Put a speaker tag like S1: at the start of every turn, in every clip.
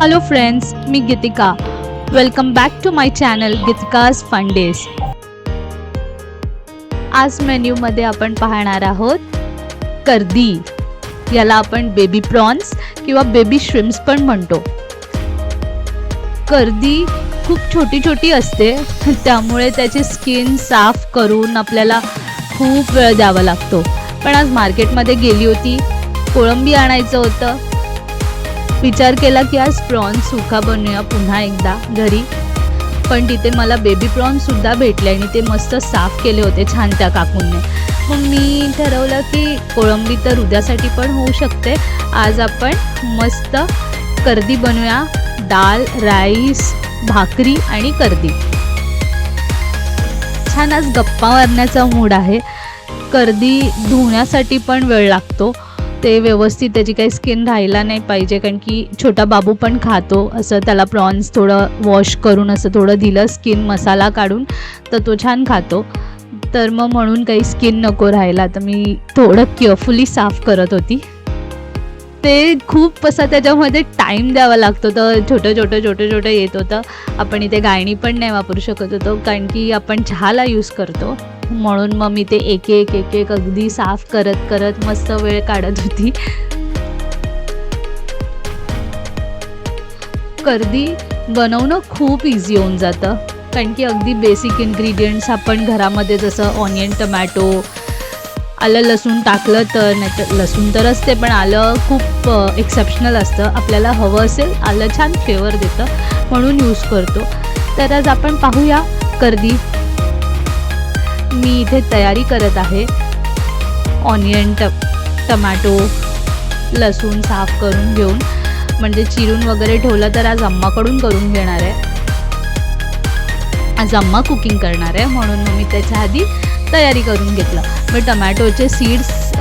S1: Hello friends, मी Geetika. Welcome back to my channel Geetika's fun days. आज मेन्यूमध्ये आपण पाहणार आहोत कर्दी. याला आपण बेबी प्रॉन्स किंवा बेबी श्रिम्प्स पण म्हणतो. कर्दी खूप छोटी छोटी असते, त्यामुळे त्याची स्किन साफ करून आपल्याला खूप वेळ द्यावा लागतो. पण आज मार्केटमध्ये गेली होती, कोळंबी आणायचं होतं. विचार केला की आज प्रॉन्स सुका बनवूया पुन्हा एकदा घरी. पण तिथे मला बेबी प्रॉन्ससुद्धा भेटले आणि ते मस्त साफ केले होते छान त्या काकूंनी. मग मी ठरवलं की कोळंबी तर उद्यासाठी पण होऊ शकते. आज आपण मस्त कर्दी बनवूया. डाळ, राईस, भाकरी आणि कर्दी. छान आज गप्पा मारण्याचा मूड आहे. कर्दी धुण्यासाठी पण वेळ लागतो. ते व्यवस्थित त्याची काही स्किन राहायला नाही पाहिजे, कारण की छोटा बाबू पण खातो. असं त्याला प्रॉन्स थोडं वॉश करून असं थोडं दिलं स्किन मसाला काढून तर तो छान खातो. तर मग म्हणून काही स्किन नको राहायला, तर मी थोडं केअरफुली साफ करत होती. ते खूप असा त्याच्यामध्ये टाईम द्यावा लागतो. तर छोटं येत होतं. आपण इथे गाळणी पण नाही वापरू शकत होतो, कारण की आपण चहाला यूज करतो. म्हणून मग मी ते एक एक अगदी साफ करत मस्त वेळ काढत होती. कर्दी बनवणं खूप इझी होऊन जातं, कारण की अगदी बेसिक इन्ग्रेडियंट्स आपण घरामध्ये जसं ऑनियन, टमॅटो, आलं, लसूण टाकलं तर, नाही तर लसूण तर असते पण आलं खूप एक्सेप्शनल असतं. आपल्याला हवं असेल आलं छान फ्लेवर देतं म्हणून यूज करतो. तर आज आपण पाहूया कर्दी. मी इथे तयारी करत आहे. ऑनियन, टमॅटो, लसूण साफ करून घेऊन, म्हणजे चिरून वगैरे ठेवलं तर आज अम्माकडून करून घेणार आहे. आज अम्मा कुकिंग करणार आहे म्हणून मी त्याच्या आधी तयारी करून घेतलं. मी टमॅटोचे सीड्स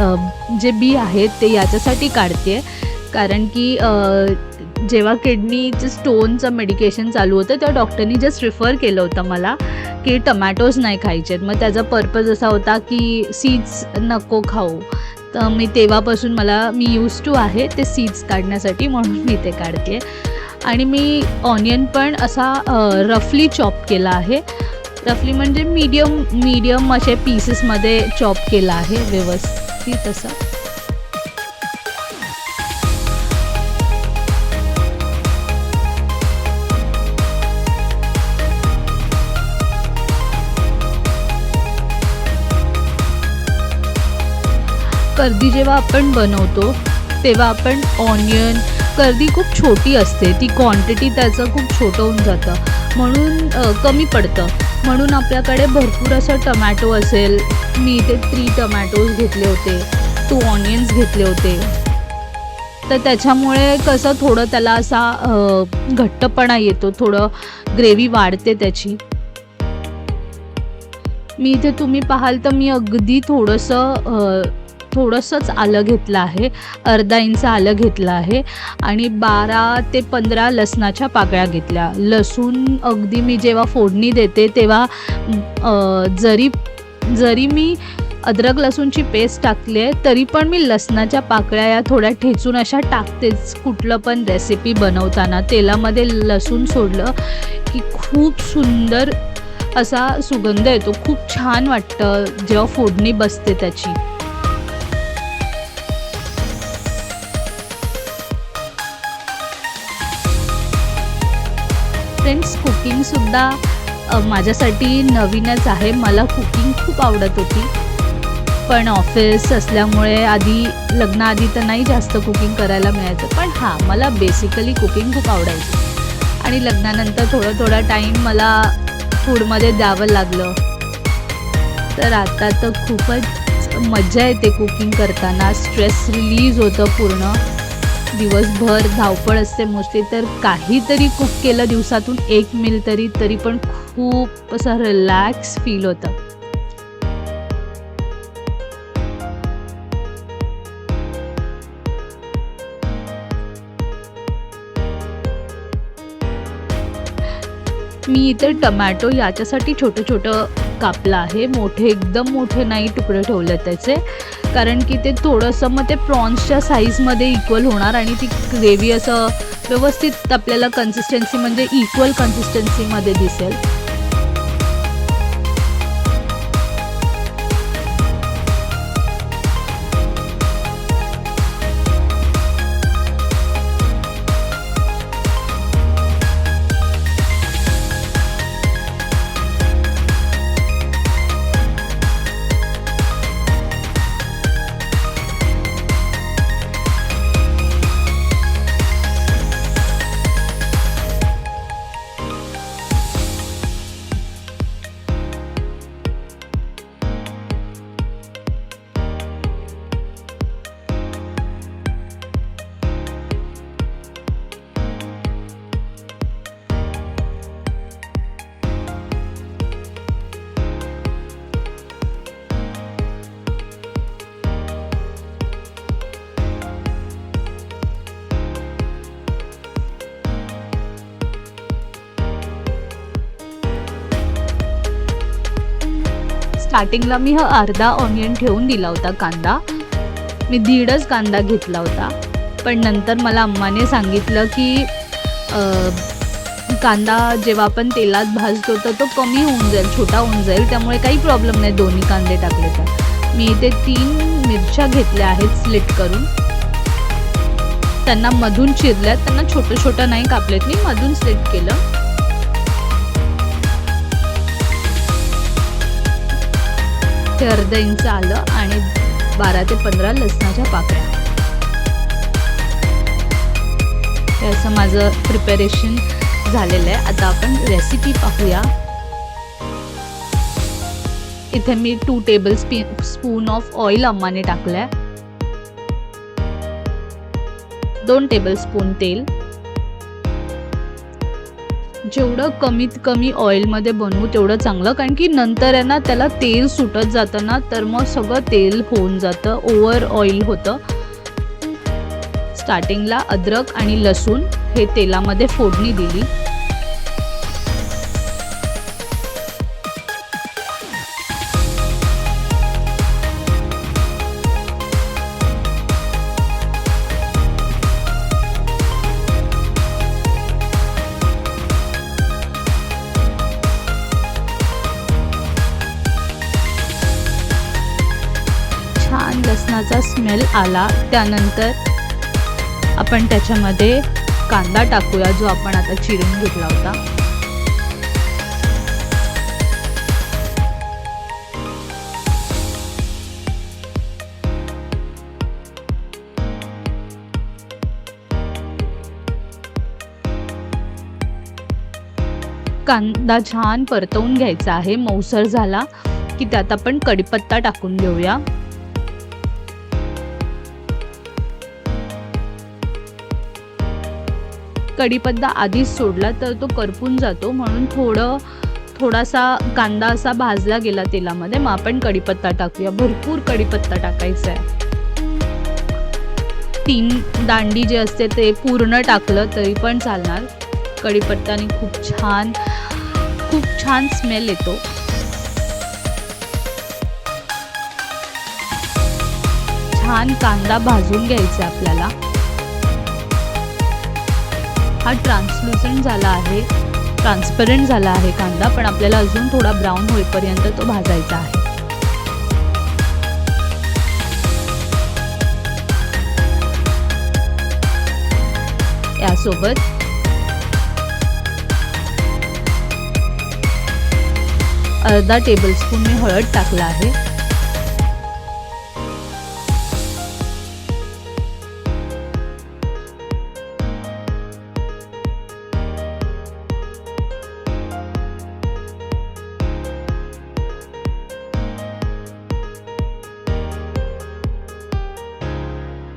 S1: जे बी आहेत ते याच्यासाठी काढते, कारण की जेव्हा किडनीचं स्टोनचं मेडिकेशन चालू होतं तेव्हा डॉक्टरनी जस्ट रिफर केलं होतं मला की टमॅटोज नाही खायचेत. मग त्याचा पर्पज असा होता की सीड्स नको खाऊ. तर मी तेव्हापासून मी यूज टू आहे ते सीड्स काढण्यासाठी, म्हणून मी ते काढते. आणि मी ऑनियन पण असा रफली चॉप केला आहे. रफली म्हणजे मीडियम असे पीसेसमध्ये चॉप केला आहे व्यवस्थित असं. कर्दी जेव्हा आपण बनवतो तेव्हा आपण ऑनियन, कर्दी खूप छोटी असते, ती क्वांटिटी त्याचं खूप छोटं होऊन जातं, म्हणून कमी पडतं. म्हणून आपल्याकडे भरपूर असं टमॅटो असेल. मी इथे 3 टमॅटोज घेतले होते, 2 ऑनियन्स घेतले होते. तर त्याच्यामुळे कसं थोडं त्याला असा घट्टपणा येतो, थोडं ग्रेव्ही वाढते त्याची. मी इथे तुम्ही पाहाल तर मी अगदी थोडंसंच आलं घेतलं आहे. अर्धा इंच आलं घेतलं आहे आणि 12 ते 15 लसणाच्या पाकळ्या घेतल्या. लसूण अगदी मी जेव्हा फोडणी देते तेव्हा जरी मी अद्रक लसूणची पेस्ट टाकली आहे तरी पण मी लसणाच्या पाकळ्या या थोड्या ठेचून अशा टाकतेच. कुठलं पण रेसिपी बनवताना तेलामध्ये लसूण सोडलं की खूप सुंदर असा सुगंध येतो. खूप छान वाटतं जेव्हा फोडणी बसते त्याची. फ्रेंड्स, कुकिंगसुद्धा माझ्यासाठी नवीनच आहे. मला कुकिंग खूप आवडत होती, पण ऑफिस असल्यामुळे लग्नाआधी तर नाही जास्त कुकिंग करायला मिळायचं. पण मला बेसिकली कुकिंग खूप आवडायची आणि लग्नानंतर थोडा टाईम मला फूडमध्ये द्यावं लागलं. तर आता तर खूपच मजा येते कुकिंग करताना. स्ट्रेस रिलीज होतं पूर्ण. दिवसभर धावपळ असते मोस्टली, तर काहीतरी कुक केलं दिवसातून एक मील तरी पण खूप असं रिलॅक्स फील होतं. मी इथे टमॅटो याच्यासाठी छोटं कापलं आहे. एकदम मोठे नाही तुकडे ठेवले त्याचे, कारण की ते थोडंसं मग ते प्रॉन्सच्या साईजमध्ये इक्वल होणार आणि ती ग्रेव्ही असं व्यवस्थित आपल्याला कन्सिस्टन्सी म्हणजे इक्वल कन्सिस्टन्सीमध्ये दिसेल. स्टार्टिंगला मी हा अर्धा ऑनियन ठेवून दिला होता कांदा. मी 1.5च कांदा घेतला होता. पण नंतर मला अम्माने सांगितलं की कांदा जेव्हा आपण तेलात भाजतो तर तो कमी होऊन जाईल, छोटा होऊन जाईल, त्यामुळे काही प्रॉब्लेम नाही दोन्ही कांदे टाकले तर. मी इथे 3 मिरच्या घेतल्या आहेत स्लिट करून. त्यांना मधून चिरल्यात, त्यांना छोटं छोटं नाही कापलेत, मी मधून स्लिट केलं. ते अर्धा इंच आलं आणि 12 ते 15 लसणाच्या पाकळ्या. हे असं माझं प्रिपरेशन झालेलं आहे. आता आपण रेसिपी पाहूया. इथे मी 2 टेबलस्पून ऑफ ऑइल अम्माने टाकलंय. 2 टेबलस्पून तेल. जेवढं कमीत कमी ऑइलमध्ये बनवू तेवढं चांगलं, कारण की नंतर आहे ना त्याला तेल सुटत जातं ना, तर मग सगळं तेल होऊन जातं, ओव्हर ऑइल होतं. स्टार्टिंगला अद्रक आणि लसूण हे तेलामध्ये फोडणी दिली. छान लसणाचा स्मेल आला. त्यानंतर आपण त्याच्यामध्ये कांदा टाकूया जो आपण आता चिरून घेतला होता. कांदा छान परतवून घ्यायचा आहे. मऊसर झाला की त्यात आपण कढीपत्ता टाकून घेऊया. कढीपत्ता आधीच सोडला तर तो करपून जातो, म्हणून थोडासा कांदा असा भाजला गेला तेलामध्ये, मग आपण कढीपत्ता टाकूया. भरपूर कढीपत्ता टाकायचा आहे. 3 दांडी जे असते ते पूर्ण टाकलं तरी पण चालणार. कढीपत्त्याने खूप छान स्मेल येतो. छान कांदा भाजून घ्यायचा आपल्याला. हा ट्रान्सलुसंट झाला आहे, ट्रान्सपरंट झाला आहे कांदा, पण आपल्याला अजून थोडा ब्राऊन होईपर्यंत तो भाजायचा आहे. यासोबत अर्धा टेबलस्पून मी हळद टाकला आहे.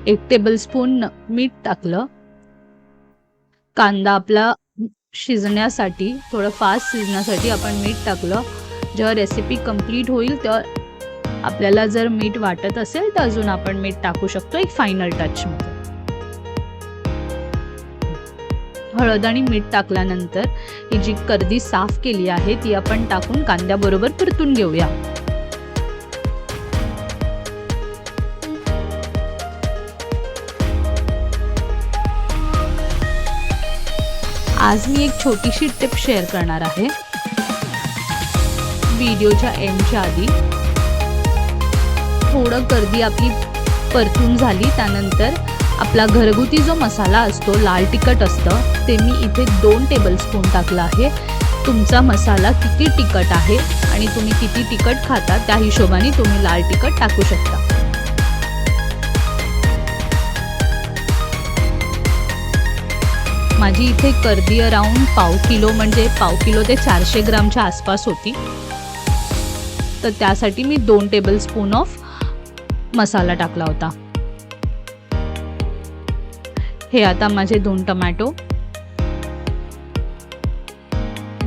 S1: एक टेबलस्पून मीठ टाकलं. कांदा आपला शिजण्यासाठी, थोडं फास्ट शिजण्यासाठी आपण मीठ टाकलं. जेव्हा रेसिपी कंप्लीट होईल तेव्हा आपल्याला जर मीठ वाटत असेल तर अजून आपण मीठ टाकू शकतो एक फायनल टचमध्ये. हळद आणि मीठ टाकल्यानंतर ही जी कर्दी साफ केली आहे ती आपण टाकून कांद्याबरोबर परतून घेऊया. आज मी एक छोटीशी टिप शेअर करणार आहे व्हिडिओच्या एंडच्या आधी. थोडं कर्दी आपली परतून झाली, त्यानंतर आपला घरगुती जो मसाला असतो, लाल तिखट असतं, ते मी इथे 2 टेबलस्पून टाकला आहे. तुमचा मसाला किती तिखट आहे आणि तुम्ही किती तिखट खाता त्या हिशोबाने तुम्ही लाल तिखट टाकू शकता. माझी इथे कर्दी अराउंड पाव किलो, म्हणजे पाव किलो ते 400 ग्रामच्या आसपास होती. तर त्यासाठी मी 2 टेबलस्पून ऑफ मसाला टाकला होता. हे आता माझे 2 टमॅटो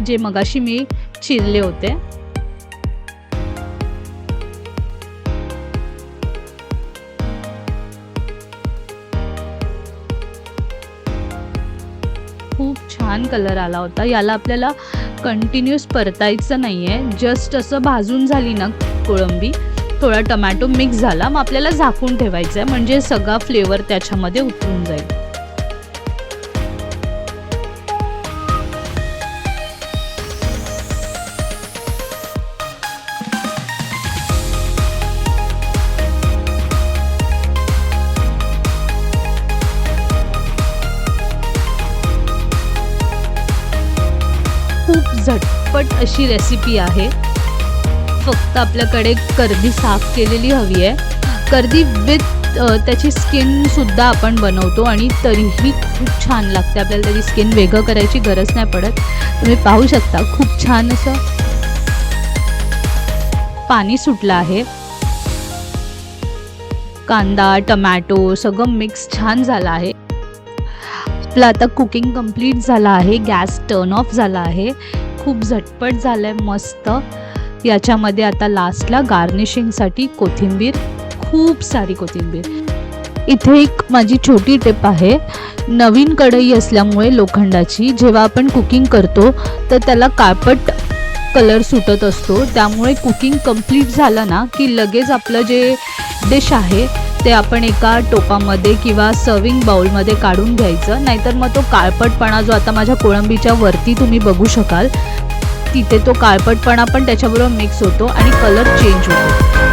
S1: जे मगाशी मी चिरले होते, खूप छान कलर आला होता. याला आपल्याला कंटिन्यूस परतायचं नाही आहे. जस्ट असं भाजून झाली ना कोळंबी, थोडा टमॅटो मिक्स झाला, मग आपल्याला झाकून ठेवायचं आहे, म्हणजे सगळा फ्लेवर त्याच्यामध्ये उतरून जाईल. खूप झटपट अशी रेसिपी आहे. फक्त आपल्याकडे कर्दी साफ केलेली हवी आहे. कर्दी विथ त्याची स्किनसुद्धा आपण बनवतो आणि तरीही खूप छान लागते. आपल्याला त्याची स्किन वेगळं करायची गरज नाही पडत. तुम्ही पाहू शकता खूप छान असं पाणी सुटलं आहे. कांदा, टमॅटो सगळं मिक्स छान झालं आहे. आपलं आता कुकिंग कंप्लीट झालं आहे. गॅस टर्न ऑफ झाला आहे. खूप झटपट झालं आहे, मस्त. याच्यामध्ये आता लास्टला गार्निशिंगसाठी कोथिंबीर, खूप सारी कोथिंबीर. इथे एक माझी छोटी टिप आहे. नवीन कढई असल्यामुळे लोखंडाची, जेव्हा आपण कुकिंग करतो तर त्याला काळपट कलर सुटत असतो. त्यामुळे कुकिंग कंप्लीट झालं ना की लगेच आपलं जे डिश आहे ते आपण एका टोपामध्ये किंवा सर्विंग बाउलमध्ये काढून घ्यायचं. नाहीतर मग तो काळपटपणा जो आता माझ्या कोळंबीच्या वरती तुम्ही बघू शकाल, तिथे तो काळपटपणा पण त्याच्याबरोबर मिक्स होतो आणि कलर चेंज होतो.